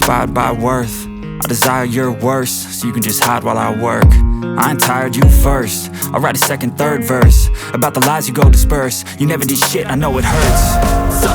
inspired by worth. I desire your worst, so you can just hide while I work. I ain't tired, you first. I'll write a second, third verse about the lies you go disperse. You never did shit, I know it hurts.